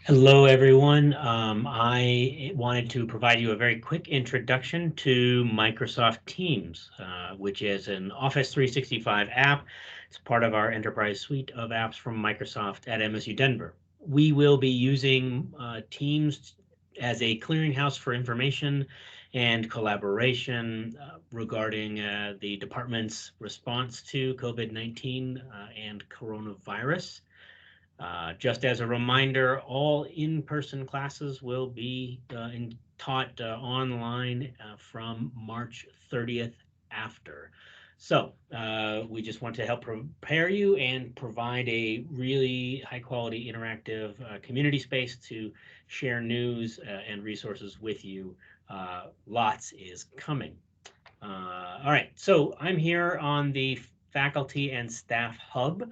Hello, everyone. I wanted to provide you a very quick introduction to Microsoft Teams, which is an Office 365 app. It's part of our enterprise suite of apps from Microsoft at MSU Denver. We will be using Teams as a clearinghouse for information and collaboration regarding the department's response to COVID-19 and coronavirus. Just as a reminder, all in-person classes will be taught online from March 30th after. So we just want to help prepare you and provide a really high quality interactive community space to share news and resources with you. Lots is coming. All right, so I'm here on the faculty and staff hub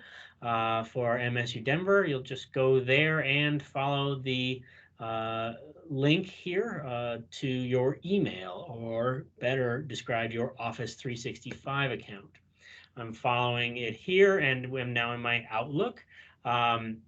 for MSU Denver. You'll just go there and follow the uh, link here to your email, or better described, your Office 365 account. I'm following it here and I'm now in my Outlook. I'm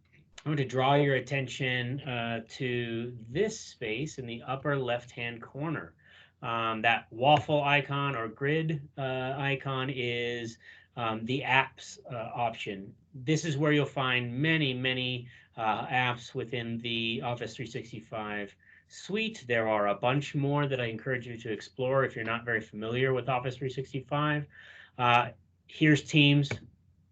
going to draw your attention to this space in the upper left-hand corner. That waffle icon or grid icon is the apps option. This is where you'll find many apps within the Office 365 suite. There are a bunch more that I encourage you to explore if you're not very familiar with Office 365. Here's Teams,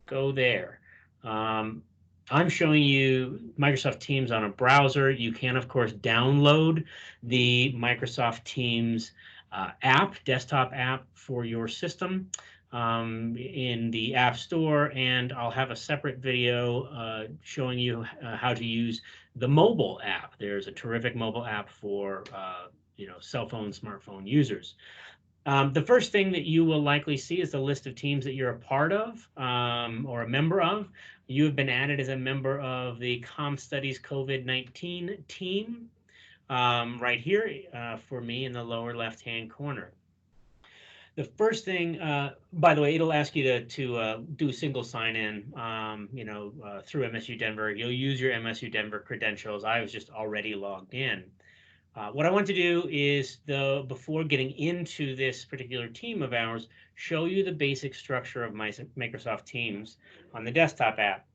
go there. Um, I'm showing you Microsoft Teams on a browser. You can, of course, download the Microsoft Teams app, desktop app for your system in the App Store, and I'll have a separate video showing you how to use the mobile app. There's a terrific mobile app for cell phone, smartphone users. The first thing that you will likely see is the list of teams that you're a part of or a member of. You have been added as a member of the Comm Studies COVID-19 team right here for me in the lower left-hand corner. The first thing, by the way, it'll ask you to do single sign-in, through MSU Denver. You'll use your MSU Denver credentials. I was just already logged in. What I want to do is, before getting into this particular team of ours, show you the basic structure of my Microsoft Teams on the desktop app.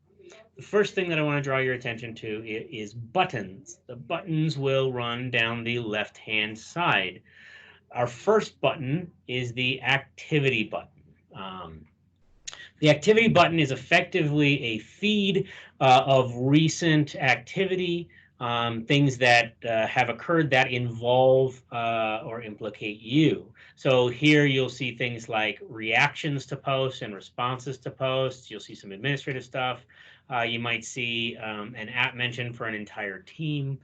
The first thing that I want to draw your attention to is buttons. The buttons will run down the left-hand side. Our first button is the activity button. The activity button is effectively a feed of recent activity, things that have occurred that involve or implicate you. So here you'll see things like reactions to posts and responses to posts. You'll see some administrative stuff. You might see an app mention for an entire team,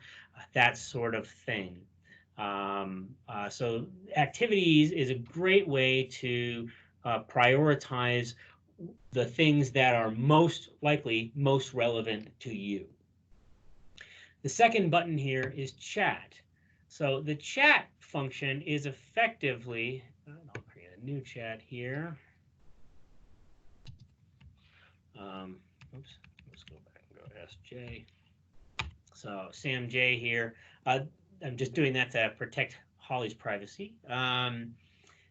that sort of thing. So activities is a great way to prioritize the things that are most likely, most relevant to you. The second button here is chat. So the chat function is effectively, I'll create a new chat here. Oops, let's go back and go SJ. So Sam J here. I'm just doing that to protect Holly's privacy.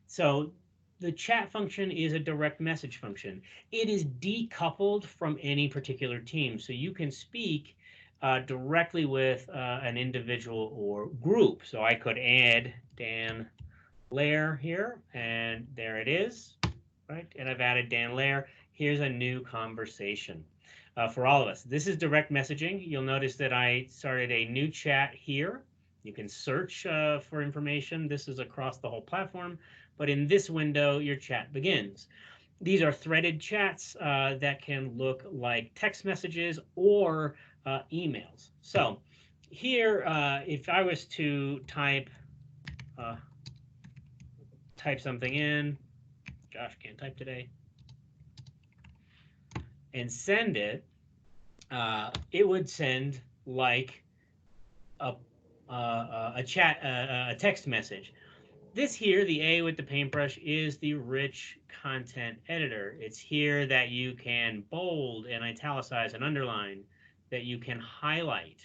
So the chat function is a direct message function. It is decoupled from any particular team. So you can speak directly with an individual or group. So I could add Dan Lair here, and there it is, right? And I've added Dan Lair. Here's a new conversation for all of us. This is direct messaging. You'll notice that I started a new chat here. You can search for information. This is across the whole platform, but in this window, your chat begins. These are threaded chats that can look like text messages or emails. So here, if I was to type something in, Josh can't type today, and send it, it would send like a text message. This here, the A with the paintbrush, is the rich content editor. It's here that you can bold and italicize and underline, that you can highlight.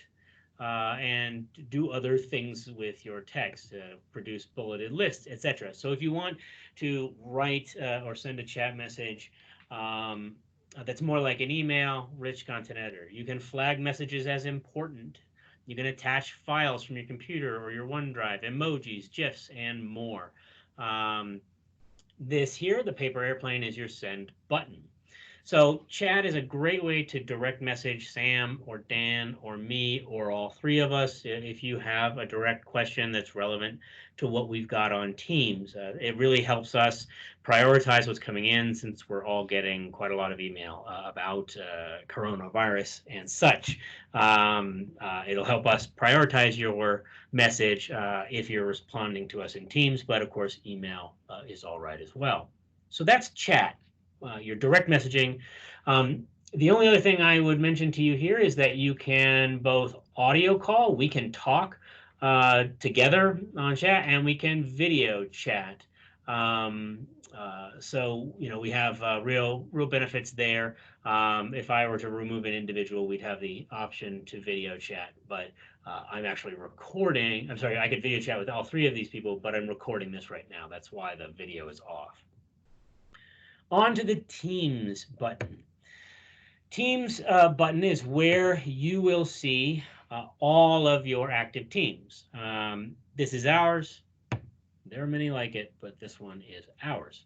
and do other things with your text, produce bulleted lists, etc. So if you want to write or send a chat message that's more like an email, rich content editor. You can flag messages as important. You can attach files from your computer or your OneDrive, emojis, GIFs, and more. This here, the paper airplane, is your send button. So chat is a great way to direct message Sam or Dan or me or all three of us if you have a direct question that's relevant to what we've got on Teams. It really helps us prioritize what's coming in since we're all getting quite a lot of email about coronavirus and such. It'll help us prioritize your message if you're responding to us in Teams, but of course, email is all right as well. So that's chat. Your direct messaging. The only other thing I would mention to you here is that you can both audio call, we can talk together on chat, and we can video chat. So we have real benefits there. If I were to remove an individual, we'd have the option to video chat, but I'm actually recording. I'm sorry, I could video chat with all three of these people, but I'm recording this right now. That's why the video is off. On to the Teams button. Teams button is where you will see all of your active teams. This is ours. There are many like it, but this one is ours.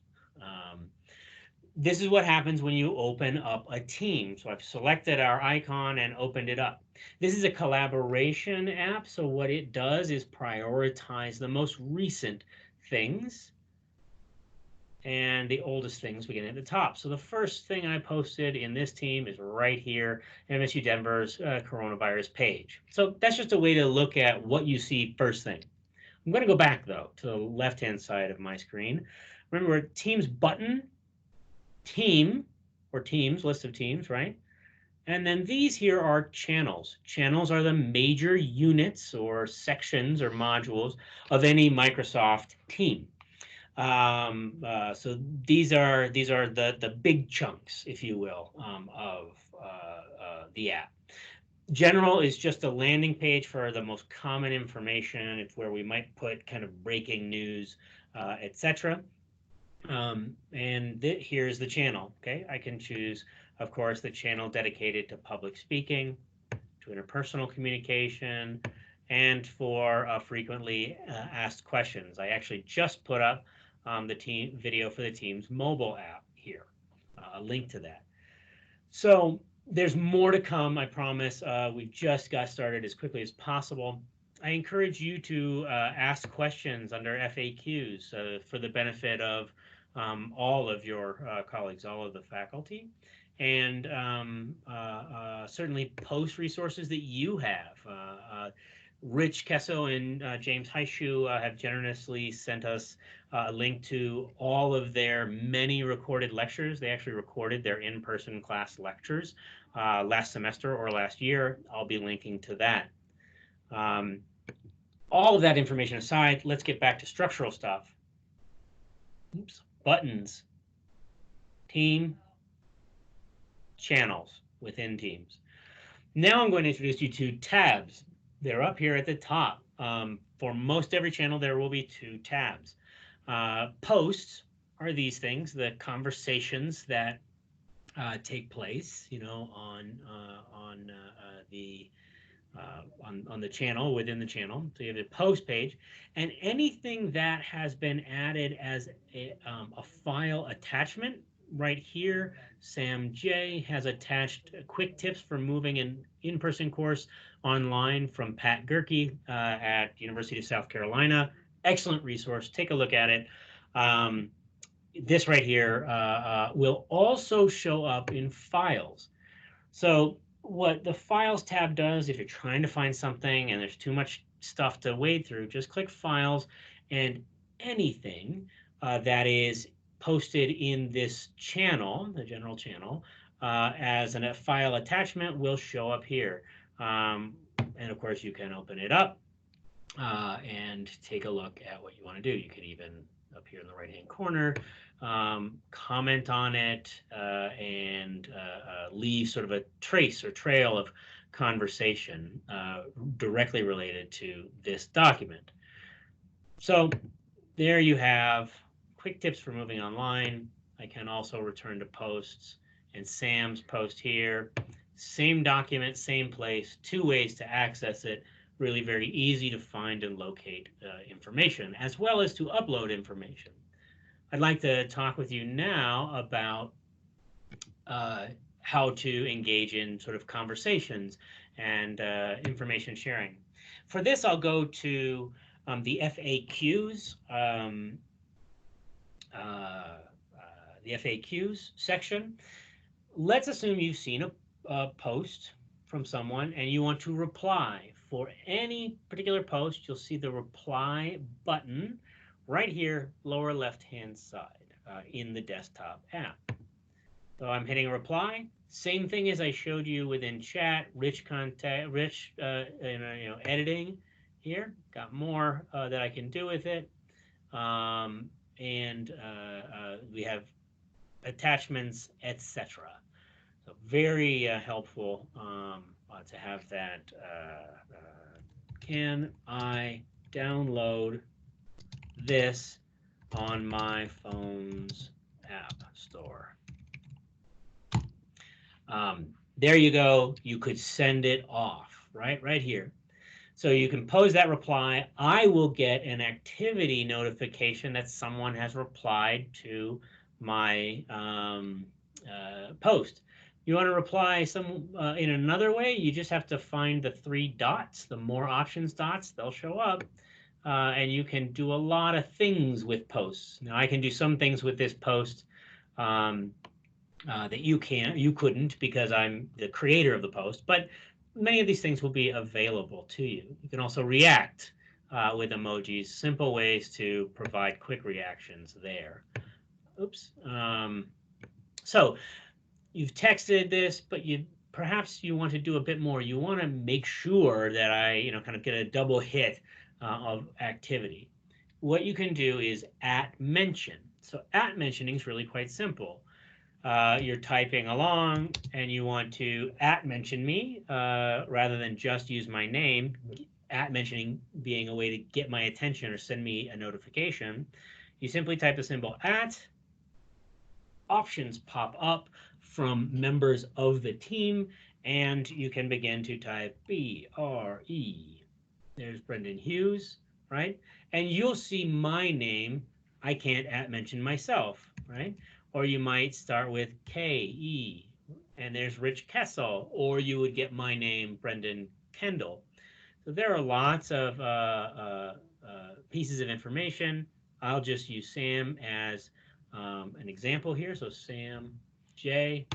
This is what happens when you open up a team. So I've selected our icon and opened it up. This is a collaboration app. So what it does is prioritize the most recent things and the oldest things begin at the top. So the first thing I posted in this team is right here, MSU Denver's coronavirus page. So that's just a way to look at what you see first thing. I'm going to go back, though, to the left-hand side of my screen. Remember, Teams button, team, or teams, list of teams, right? And then these here are channels. Channels are the major units or sections or modules of any Microsoft team. So these are the big chunks, if you will, of the app. General is just a landing page for the most common information. It's where we might put kind of breaking news, etc. And here's the channel. Okay, I can choose, of course, the channel dedicated to public speaking, to interpersonal communication, and for frequently asked questions. I actually just put up the team video for the Teams mobile app here, a link to that. So there's more to come, I promise. We've just got started as quickly as possible. I encourage you to ask questions under FAQs for the benefit of all of your colleagues, all of the faculty, and certainly post resources that you have. Rich Kesso and James Haishu have generously sent us a link to all of their many recorded lectures. They actually recorded their in-person class lectures last semester or last year. I'll be linking to that. All of that information aside, let's get back to structural stuff. Oops. Buttons, team, channels within Teams. Now I'm going to introduce you to tabs. They're up here at the top. For most every channel, there will be 2 tabs. Posts are these things, the conversations that take place, on the channel, within the channel. So you have the post page, and anything that has been added as a file attachment. Right here, Sam J has attached quick tips for moving an in-person course online from Pat Gerke at University of South Carolina. Excellent resource. Take a look at it. This right here will also show up in files. So what the Files tab does, if you're trying to find something and there's too much stuff to wade through, just click Files, and anything that is posted in this channel, the general channel, as a file attachment will show up here. And of course, you can open it up and take a look at what you want to do. You can even, up here in the right-hand corner, comment on it and leave sort of a trace or trail of conversation directly related to this document. So there you have quick tips for moving online. I can also return to posts and Sam's post here. Same document, same place, two ways to access it. Really very easy to find and locate information, as well as to upload information. I'd like to talk with you now about how to engage in sort of conversations and information sharing. For this, I'll go to the FAQs, the FAQs section. Let's assume you've seen a post from someone and you want to reply. For any particular post, you'll see the reply button right here, lower left-hand side in the desktop app. So I'm hitting reply. Same thing as I showed you within chat, rich content, rich editing here. Got more that I can do with it. And we have attachments, etc. So very helpful to have that. Can I download this on my phone's app store? There you go. You could send it off, right here. So you can pose that reply. I will get an activity notification that someone has replied to my post. You want to reply in another way, you just have to find the three dots, the more options dots, they'll show up. And you can do a lot of things with posts. Now I can do some things with this post that you couldn't because I'm the creator of the post, but many of these things will be available to you. You can also react with emojis, simple ways to provide quick reactions there. Oops. So you've texted this, but perhaps you want to do a bit more. You want to make sure that I kind of get a double hit of activity. What you can do is @mention. So @mentioning is really quite simple. You're typing along and you want to @mention me rather than just use my name, @mentioning being a way to get my attention or send me a notification. You simply type the symbol @ options pop up from members of the team, and you can begin to type BRE. There's Brendan Hughes, right? And you'll see my name. I can't @mention myself, right? Or you might start with KE, and there's Rich Kessel, or you would get my name, Brendan Kendall. So there are lots of pieces of information. I'll just use Sam as an example here. So Sam J,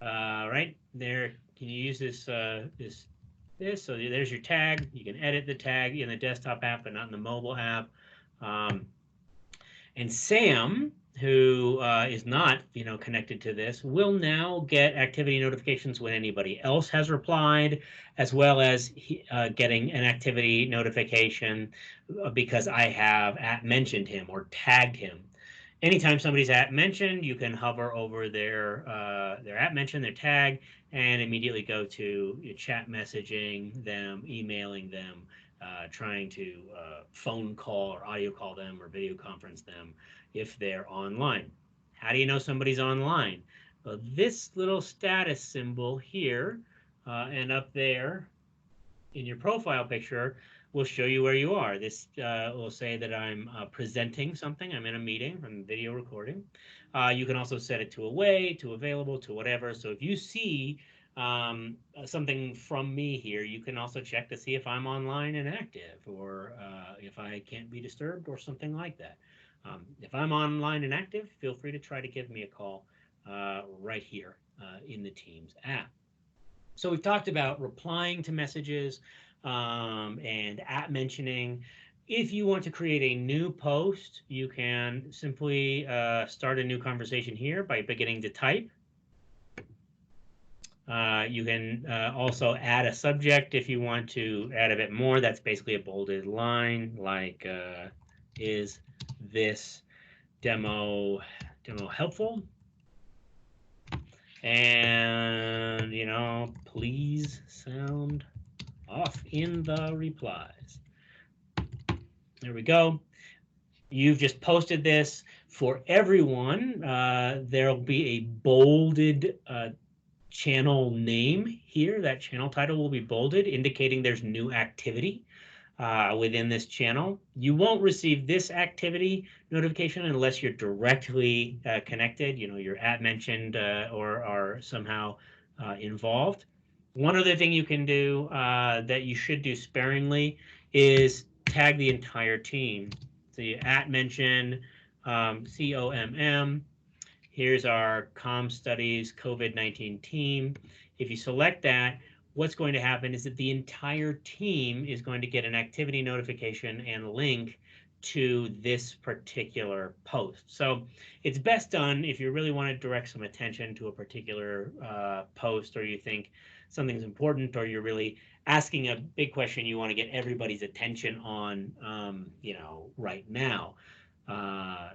right there. Can you use this? So there's your tag. You can edit the tag in the desktop app, but not in the mobile app. And Sam, who is not connected to this, will now get activity notifications when anybody else has replied, as well as getting an activity notification because I have @mentioned him or tagged him. Anytime somebody's @mentioned, you can hover over their @mention, their tag, and immediately go to chat messaging them, emailing them, trying to phone call or audio call them or video conference them if they're online. How do you know somebody's online? Well, this little status symbol here and up there in your profile picture will show you where you are. This will say that I'm presenting something. I'm in a meeting. I'm video recording. You can also set it to away, to available, to whatever. So if you see something from me here, you can also check to see if I'm online and active, or if I can't be disturbed or something like that. If I'm online and active, feel free to try to give me a call right here in the Teams app. So we've talked about replying to messages and @mentioning. If you want to create a new post, you can simply start a new conversation here by beginning to type. You can also add a subject if you want to add a bit more. That's basically a bolded line, like is this demo helpful? And please sound off in the replies. There we go. You've just posted this for everyone. There'll be a bolded channel name here. That channel title will be bolded, indicating there's new activity within this channel. You won't receive this activity notification unless you're directly connected, you're mentioned or are somehow involved. One other thing you can do that you should do sparingly is tag the entire team. So you mention COMM. Here's our Comm Studies COVID-19 team. If you select that, what's going to happen is that the entire team is going to get an activity notification and link to this particular post. So it's best done if you really want to direct some attention to a particular post, or you think something's important, or you're really asking a big question you want to get everybody's attention on, right now.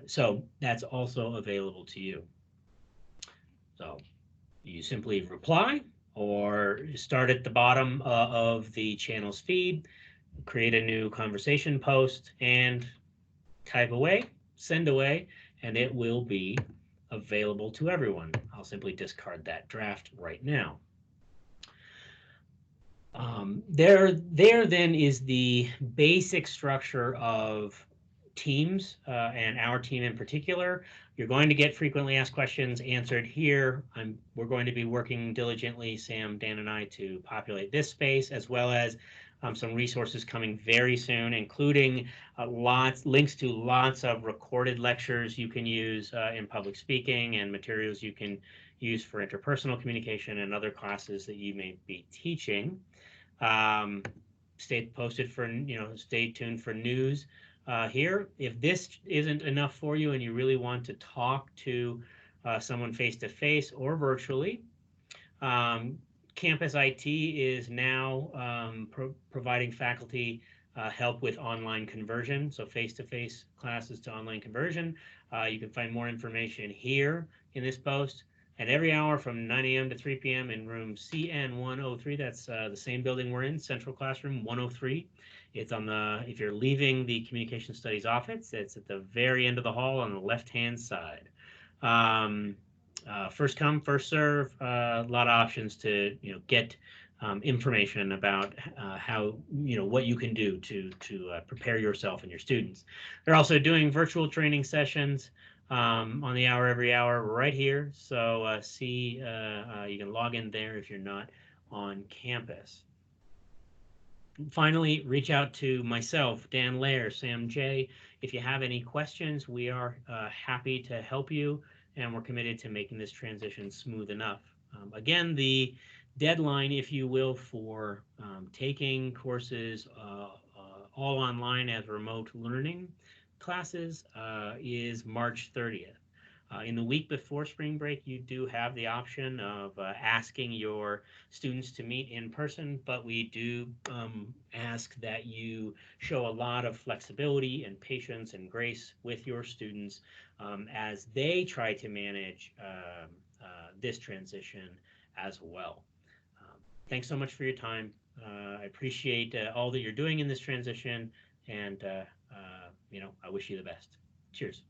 So that's also available to you. So you simply reply or start at the bottom of the channel's feed, create a new conversation post, and type away, send away, and it will be available to everyone. I'll simply discard that draft right now. There then is the basic structure of teams and our team in particular. You're going to get frequently asked questions answered here. We're going to be working diligently, Sam, Dan, and I, to populate this space, as well as some resources coming very soon, including links to lots of recorded lectures you can use in public speaking, and materials you can use for interpersonal communication and other classes that you may be teaching. Stay posted for, stay tuned for news here. If this isn't enough for you and you really want to talk to someone face-to-face or virtually, Campus IT is now providing faculty help with online conversion, so face-to-face classes to online conversion. You can find more information here in this post. And every hour from 9 a.m. to 3 p.m. in room CN 103, that's the same building we're in, Central Classroom 103. It's if you're leaving the Communication Studies office, it's at the very end of the hall on the left-hand side. First come, first serve, a lot of options to, get information about how, what you can do to prepare yourself and your students. They're also doing virtual training sessions on the hour every hour right here. So you can log in there if you're not on campus. Finally, reach out to myself, Dan Lair, Sam J. If you have any questions, we are happy to help you, and we're committed to making this transition smooth enough. Again, the deadline, if you will, for taking courses all online as remote learning classes is March 30th. In the week before spring break, you do have the option of asking your students to meet in person, but we do ask that you show a lot of flexibility and patience and grace with your students as they try to manage this transition as well. Thanks so much for your time. I appreciate all that you're doing in this transition, and I wish you the best. Cheers.